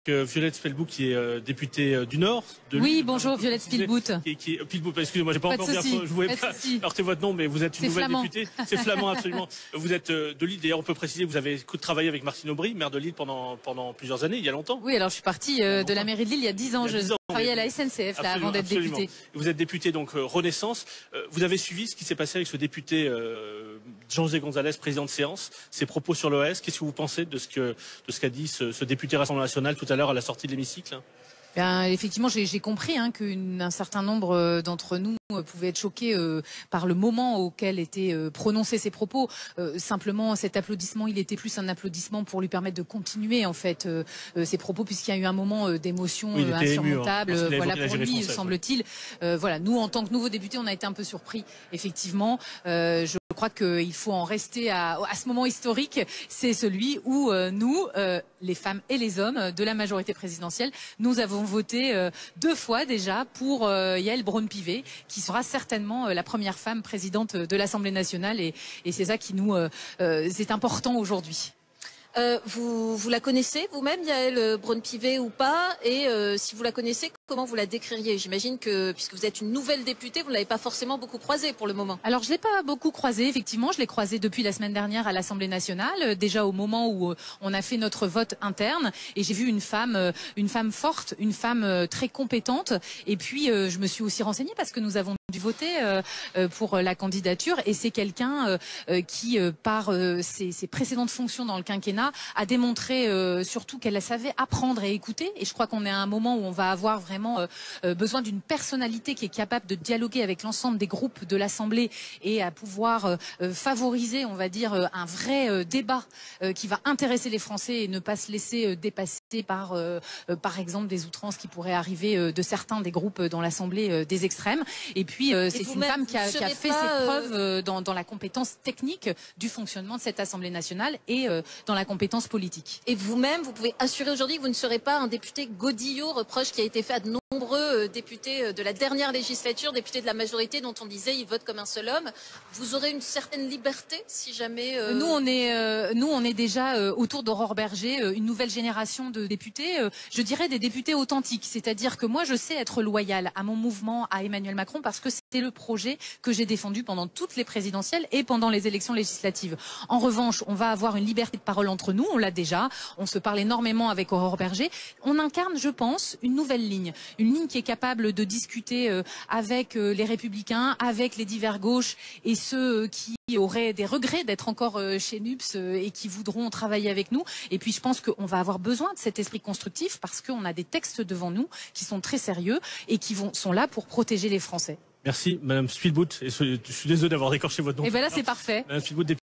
Violette Spelbout qui est députée du Nord. Oui, bonjour Violette Spelbout. Excusez-moi, j'ai pas encore bien. Je voulais pas heurter votre nom, mais vous êtes une nouvelle députée. C'est flamand, absolument. Vous êtes de Lille. D'ailleurs, on peut préciser, vous avez travaillé avec Martine Aubry, maire de Lille pendant plusieurs années, il y a longtemps. Oui, alors je suis partie de la mairie de Lille il y a 10 ans. Je travaillais à la SNCF là, avant d'être députée. Vous êtes députée donc Renaissance. Vous avez suivi ce qui s'est passé avec ce député Jean-José González, président de séance, ses propos sur l'OAS. Qu'est-ce que vous pensez de ce qu'a dit ce député Rassemblement National tout à l'heure à la sortie de l'hémicycle? Bien, effectivement, j'ai compris qu'un certain nombre d'entre nous pouvaient être choqués par le moment auquel étaient prononcés ces propos. Simplement, cet applaudissement, il était plus un applaudissement pour lui permettre de continuer en fait ses propos, puisqu'il y a eu un moment d'émotion insurmontable. Voilà, pour lui, semble-t-il. Voilà, nous, en tant que nouveaux députés, on a été un peu surpris, effectivement. Je crois qu'il faut en rester à ce moment historique. C'est celui où nous, les femmes et les hommes de la majorité présidentielle, nous avons voté 2 fois déjà pour Yaël Braun-Pivet, qui sera certainement la première femme présidente de l'Assemblée nationale. Et c'est ça qui nous est important aujourd'hui. Vous la connaissez vous-même, Yaël Braun-Pivet, ou pas? Et si vous la connaissez, comment vous la décririez? J'imagine que, puisque vous êtes une nouvelle députée, vous ne l'avez pas forcément beaucoup croisée pour le moment. Alors, je ne l'ai pas beaucoup croisée, effectivement. Je l'ai croisée depuis la semaine dernière à l'Assemblée nationale, déjà au moment où on a fait notre vote interne. Et j'ai vu une femme forte, une femme très compétente. Et puis, je me suis aussi renseignée parce que nous avons dû voter pour la candidature. Et c'est quelqu'un qui, par ses précédentes fonctions dans le quinquennat, a démontré surtout qu'elle savait apprendre et écouter. Et je crois qu'on est à un moment où on va avoir vraiment besoin d'une personnalité qui est capable de dialoguer avec l'ensemble des groupes de l'Assemblée et à pouvoir favoriser, on va dire, un vrai débat qui va intéresser les Français et ne pas se laisser dépasser par exemple des outrances qui pourraient arriver de certains des groupes dans l'Assemblée des extrêmes. Et puis c'est une femme qui a fait ses preuves dans la compétence technique du fonctionnement de cette Assemblée nationale et dans la compétence politique. Et vous-même, vous pouvez assurer aujourd'hui que vous ne serez pas un député godillot, reproche qui a été fait à de nombreux députés de la dernière législature, députés de la majorité dont on disait ils votent comme un seul homme. Vous aurez une certaine liberté si jamais... Nous on est déjà autour d'Aurore Bergé, une nouvelle génération de députés, je dirais des députés authentiques. C'est-à-dire que moi je sais être loyale à mon mouvement, à Emmanuel Macron, parce que c'était le projet que j'ai défendu pendant toutes les présidentielles et pendant les élections législatives. En revanche, on va avoir une liberté de parole entre nous, on l'a déjà, on se parle énormément avec Aurore Bergé. On incarne, je pense, une nouvelle ligne. Une ligne qui est capable de discuter avec les Républicains, avec les divers gauches et ceux qui auraient des regrets d'être encore chez NUPS et qui voudront travailler avec nous. Et puis je pense qu'on va avoir besoin de cet esprit constructif parce qu'on a des textes devant nous qui sont très sérieux et qui sont là pour protéger les Français. Merci Madame Spelbout. Et je suis désolé d'avoir décorché votre nom. Et bien là c'est parfait. Madame Spelbout,